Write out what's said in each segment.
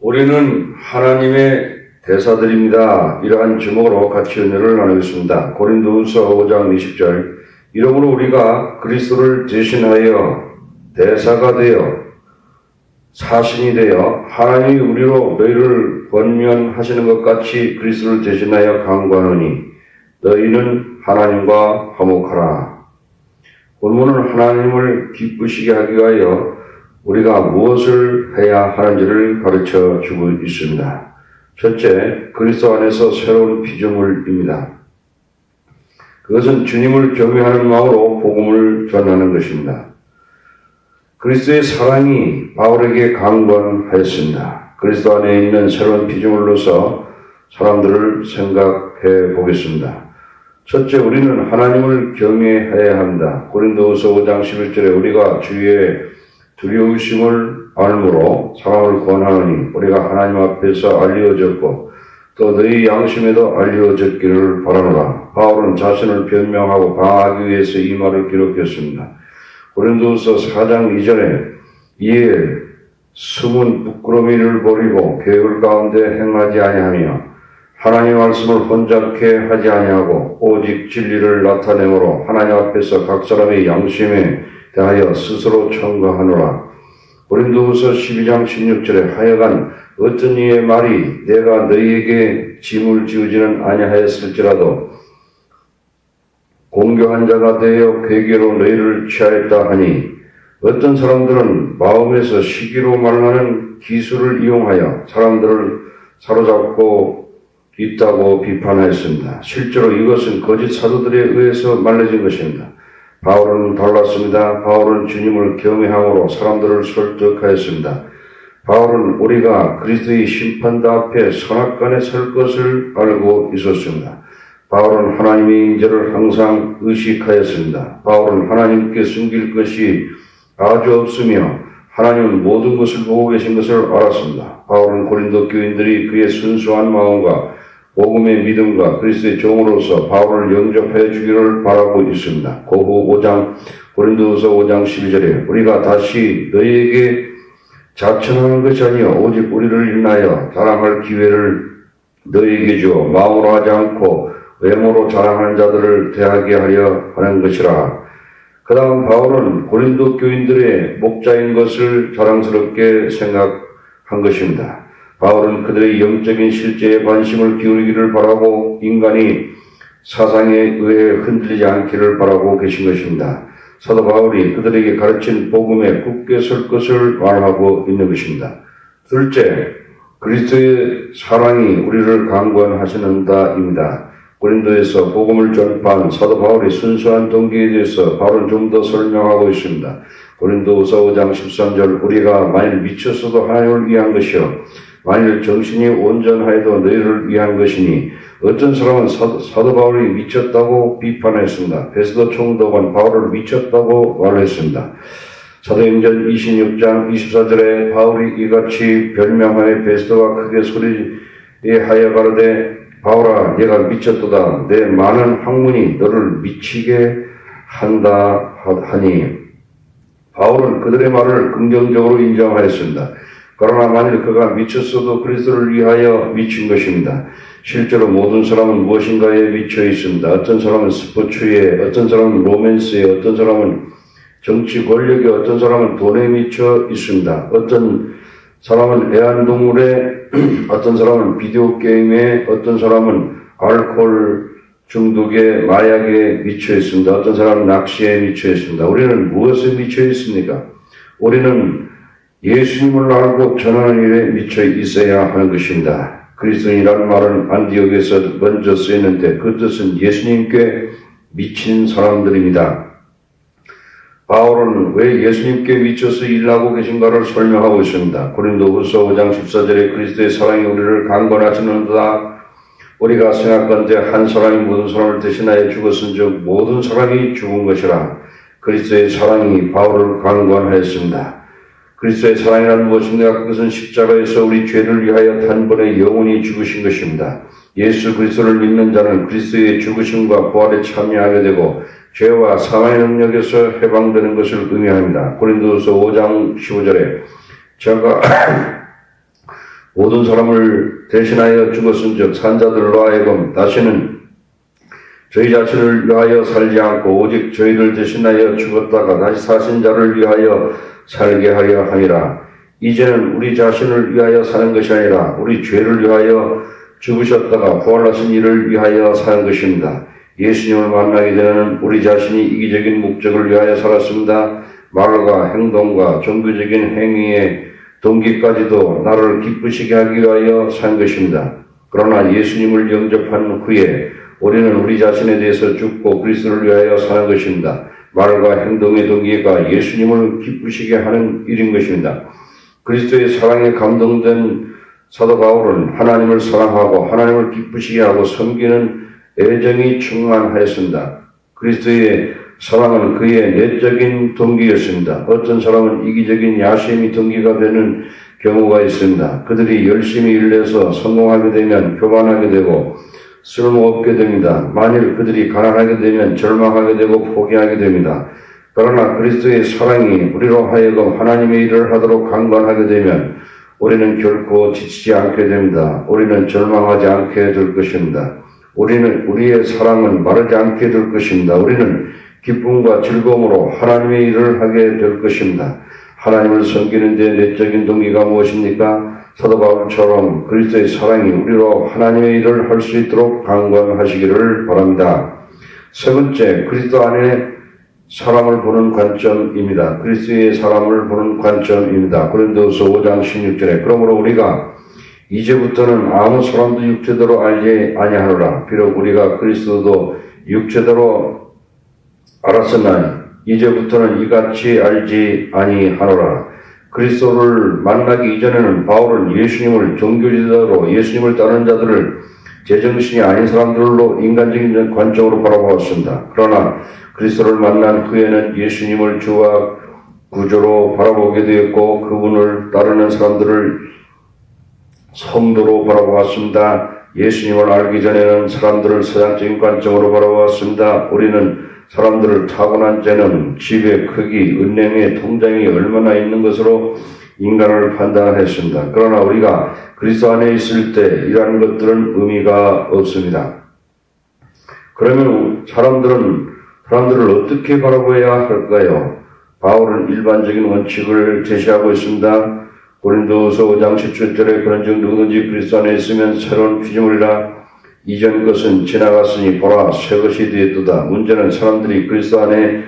우리는 하나님의 대사들입니다. 이러한 제목으로 같이 은혜를 나누겠습니다. 고린도후서 5장 20절. 이러므로 우리가 그리스도를 대신하여 대사가 되어 사신이 되어 하나님이 우리로 너희를 권면하시는 것 같이 그리스도를 대신하여 강구하노니 너희는 하나님과 화목하라. 본문은 하나님을 기쁘시게 하기 위하여 우리가 무엇을 해야 하는지를 가르쳐 주고 있습니다. 첫째, 그리스도 안에서 새로운 피조물입니다. 그것은 주님을 경외하는 마음으로 복음을 전하는 것입니다. 그리스도의 사랑이 바울에게 강권하였습니다. 그리스도 안에 있는 새로운 피조물로서 사람들을 생각해 보겠습니다. 첫째, 우리는 하나님을 경외해야 합니다. 고린도후서 5장 11절에 우리가 주의 두려우심을 알므로 사람을 권하노니 우리가 하나님 앞에서 알려졌고 또 너희 양심에도 알려졌기를 바라노라. 바울은 자신을 변명하고 방어하기 위해서 이 말을 기록했습니다. 고린도후서 4장 2절에 이에 숨은 부끄러미를 버리고 계율 가운데 행하지 아니하며 하나님 말씀을 혼잡케 하지 아니하고 오직 진리를 나타내므로 하나님 앞에서 각 사람의 양심에 대하여 스스로 청구하노라. 고린도후서 12장 16절에 하여간 어떤 이의 말이 내가 너희에게 짐을 지우지는 아니하였을지라도 공교한 자가 되어 괴계로 너희를 취하였다 하니 어떤 사람들은 마음에서 시기로 말하는 기술을 이용하여 사람들을 사로잡고 있다고 비판하였습니다. 실제로 이것은 거짓 사도들에 의해서 말려진 것입니다. 바울은 달랐습니다. 바울은 주님을 경외함으로 사람들을 설득하였습니다. 바울은 우리가 그리스도의 심판대 앞에 선악간에 설 것을 알고 있었습니다. 바울은 하나님의 인재를 항상 의식하였습니다. 바울은 하나님께 숨길 것이 아주 없으며 하나님은 모든 것을 보고 계신 것을 알았습니다. 바울은 고린도 교인들이 그의 순수한 마음과 복음의 믿음과 그리스도의 종으로서 바울을 영접해 주기를 바라고 있습니다. 고린도후서 5장 12절에 우리가 다시 너희에게 자청하는 것이 아니요 오직 우리를 인하여 자랑할 기회를 너희에게 주어 마음으로 하지 않고 외모로 자랑하는 자들을 대하게 하려 하는 것이라. 그 다음 바울은 고린도 교인들의 목자인 것을 자랑스럽게 생각한 것입니다. 바울은 그들의 영적인 실제에 관심을 기울이기를 바라고 인간이 사상에 의해 흔들리지 않기를 바라고 계신 것입니다. 사도 바울이 그들에게 가르친 복음에 굳게 설 것을 말하고 있는 것입니다. 둘째, 그리스도의 사랑이 우리를 강권하시는다입니다. 고린도에서 복음을 전파한 사도 바울의 순수한 동기에 대해서 바울은 좀 더 설명하고 있습니다. 고린도후서 5장 13절 우리가 만일 미쳤어도 하나님을 위한 것이요 만일 정신이 온전하여도 너희를 위한 것이니 어떤 사람은 사도 바울이 미쳤다고 비판했습니다. 베스도 총독은 바울을 미쳤다고 말했습니다. 사도행전 26장 24절에 바울이 이같이 별명하여 베스도가 크게 소리하여 가로되 바울아 내가 미쳤도다 내 많은 학문이 너를 미치게 한다 하니 바울은 그들의 말을 긍정적으로 인정하였습니다. 그러나 만일 그가 미쳤어도 그리스도를 위하여 미친 것입니다. 실제로 모든 사람은 무엇인가에 미쳐 있습니다. 어떤 사람은 스포츠에, 어떤 사람은 로맨스에, 어떤 사람은 정치 권력에, 어떤 사람은 돈에 미쳐 있습니다. 어떤 사람은 애완동물에, 어떤 사람은 비디오 게임에, 어떤 사람은 알코올 중독에, 마약에 미쳐 있습니다. 어떤 사람은 낚시에 미쳐 있습니다. 우리는 무엇에 미쳐 있습니까? 우리는 예수님을 알고 전하는 일에 미쳐 있어야 하는 것입니다. 그리스도인이라는 말은 안디옥에서 먼저 쓰였는데 그 뜻은 예수님께 미친 사람들입니다. 바울은 왜 예수님께 미쳐서 일하고 계신가를 설명하고 있습니다. 고린도후서 5장 14절에 그리스도의 사랑이 우리를 강권하시는도다. 우리가 생각건대 한 사람이 모든 사람을 대신하여 죽었은즉 모든 사람이 죽은 것이라. 그리스도의 사랑이 바울을 강권하였습니다. 그리스도의 사랑이란 무엇입니까? 그것은 십자가에서 우리 죄를 위하여 단번에 영원히 죽으신 것입니다. 예수 그리스도를 믿는 자는 그리스도의 죽으심과 부활에 참여하게 되고 죄와 사망의 능력에서 해방되는 것을 의미합니다. 고린도후서 5장 15절에 제가 모든 사람을 대신하여 죽었은즉 산자들로 하여금 다시는 저희 자신을 위하여 살지 않고 오직 저희를 대신하여 죽었다가 다시 사신 자를 위하여 살게 하려 함이라. 이제는 우리 자신을 위하여 사는 것이 아니라 우리 죄를 위하여 죽으셨다가 부활하신 이를 위하여 사는 것입니다. 예수님을 만나게 되는 우리 자신이 이기적인 목적을 위하여 살았습니다. 말과 행동과 종교적인 행위의 동기까지도 나를 기쁘시게 하기 위하여 산 것입니다. 그러나 예수님을 영접한 후에 우리는 우리 자신에 대해서 죽고 그리스도를 위하여 사는 것입니다. 말과 행동의 동기가 예수님을 기쁘시게 하는 일인 것입니다. 그리스도의 사랑에 감동된 사도 바울은 하나님을 사랑하고 하나님을 기쁘시게 하고 섬기는 애정이 충만하였습니다. 그리스도의 사랑은 그의 내적인 동기였습니다. 어떤 사람은 이기적인 야심이 동기가 되는 경우가 있습니다. 그들이 열심히 일해서 성공하게 되면 교만하게 되고 쓸모없게 됩니다. 만일 그들이 가난하게 되면 절망하게 되고 포기하게 됩니다. 그러나 그리스도의 사랑이 우리로 하여금 하나님의 일을 하도록 강건하게 되면 우리는 결코 지치지 않게 됩니다. 우리는 절망하지 않게 될 것입니다. 우리의 사랑은 마르지 않게 될 것입니다. 우리는 기쁨과 즐거움으로 하나님의 일을 하게 될 것입니다. 하나님을 섬기는 데 내적인 동기가 무엇입니까? 사도 바울처럼 그리스도의 사랑이 우리로 하나님의 일을 할 수 있도록 강건하시기를 바랍니다. 세 번째, 그리스도 안에 사람을 보는 관점입니다. 그리스도의 사람을 보는 관점입니다. 고린도서 5장 16절에 그러므로 우리가 이제부터는 아무 사람도 육체대로 알지 아니하노라. 비록 우리가 그리스도도 육체대로 알았으나 이제부터는 이같이 알지 아니하노라. 그리스도를 만나기 이전에는 바울은 예수님을 종교지도로 예수님을 따르는 자들을 제정신이 아닌 사람들로 인간적인 관점으로 바라보았습니다. 그러나 그리스도를 만난 후에는 예수님을 주와 구주로 바라보게 되었고 그분을 따르는 사람들을 성도로 바라보았습니다. 예수님을 알기 전에는 사람들을 세상적인 관점으로 바라보았습니다. 우리는 사람들을 타고난 재능, 집의 크기, 은행의 통장이 얼마나 있는 것으로 인간을 판단했습니다. 그러나 우리가 그리스도 안에 있을 때 이러한 것들은 의미가 없습니다. 그러면 사람들을 어떻게 바라봐야 할까요? 바울은 일반적인 원칙을 제시하고 있습니다. 고린도서 5장 17절에 그런즉 누구든지 그리스도 안에 있으면 새로운 피조물이라 이전 것은 지나갔으니 보라 새 것이 되었도다. 문제는 사람들이 그리스도 안에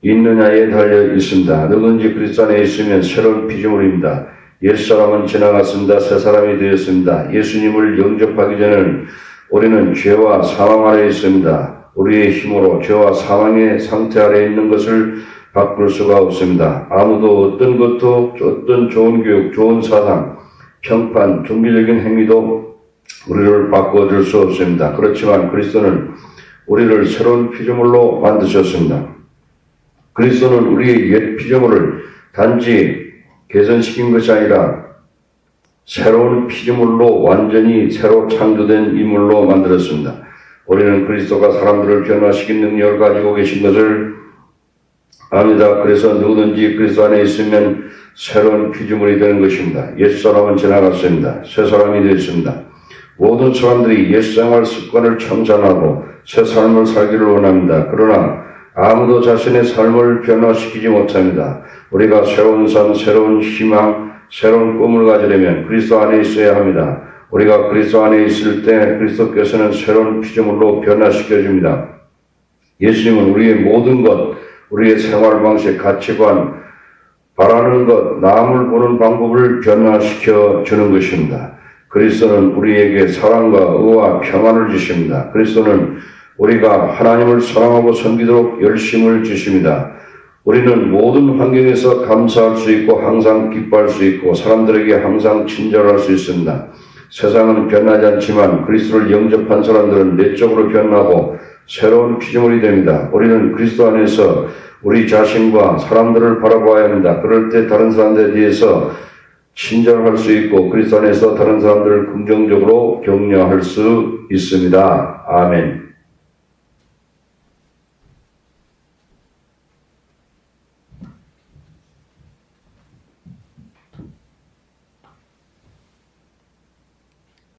있느냐에 달려 있습니다. 누구든지 그리스도 안에 있으면 새로운 피조물입니다. 옛사람은 지나갔습니다. 새 사람이 되었습니다. 예수님을 영접하기 전에는 우리는 죄와 사망 아래 있습니다. 우리의 힘으로 죄와 사망의 상태 아래 있는 것을 바꿀 수가 없습니다. 아무도 어떤 것도 어떤 좋은 교육, 좋은 사상, 평판, 종교적인 행위도 우리를 바꿔줄 수 없습니다. 그렇지만 그리스도는 우리를 새로운 피조물로 만드셨습니다. 그리스도는 우리의 옛 피조물을 단지 개선시킨 것이 아니라 새로운 피조물로 완전히 새로 창조된 인물로 만들었습니다. 우리는 그리스도가 사람들을 변화시킨 능력을 가지고 계신 것을 압니다. 그래서 누구든지 그리스도 안에 있으면 새로운 피조물이 되는 것입니다. 옛사람은 지나갔습니다. 새 사람이 되었습니다. 모든 사람들이 옛생활 습관을 청산하고 새 삶을 살기를 원합니다. 그러나 아무도 자신의 삶을 변화시키지 못합니다. 우리가 새로운 삶, 새로운 희망, 새로운 꿈을 가지려면 그리스도 안에 있어야 합니다. 우리가 그리스도 안에 있을 때 그리스도께서는 새로운 피조물로 변화시켜줍니다. 예수님은 우리의 모든 것, 우리의 생활 방식, 가치관, 바라는 것, 남을 보는 방법을 변화시켜 주는 것입니다. 그리스도는 우리에게 사랑과 의와 평안을 주십니다. 그리스도는 우리가 하나님을 사랑하고 섬기도록 열심을 주십니다. 우리는 모든 환경에서 감사할 수 있고 항상 기뻐할 수 있고 사람들에게 항상 친절할 수 있습니다. 세상은 변하지 않지만 그리스도를 영접한 사람들은 내적으로 변하고 새로운 피조물이 됩니다. 우리는 그리스도 안에서 우리 자신과 사람들을 바라봐야 합니다. 그럴 때 다른 사람들에 대해서 친절할 수 있고 그리스도 안에서 다른 사람들을 긍정적으로 격려할 수 있습니다. 아멘.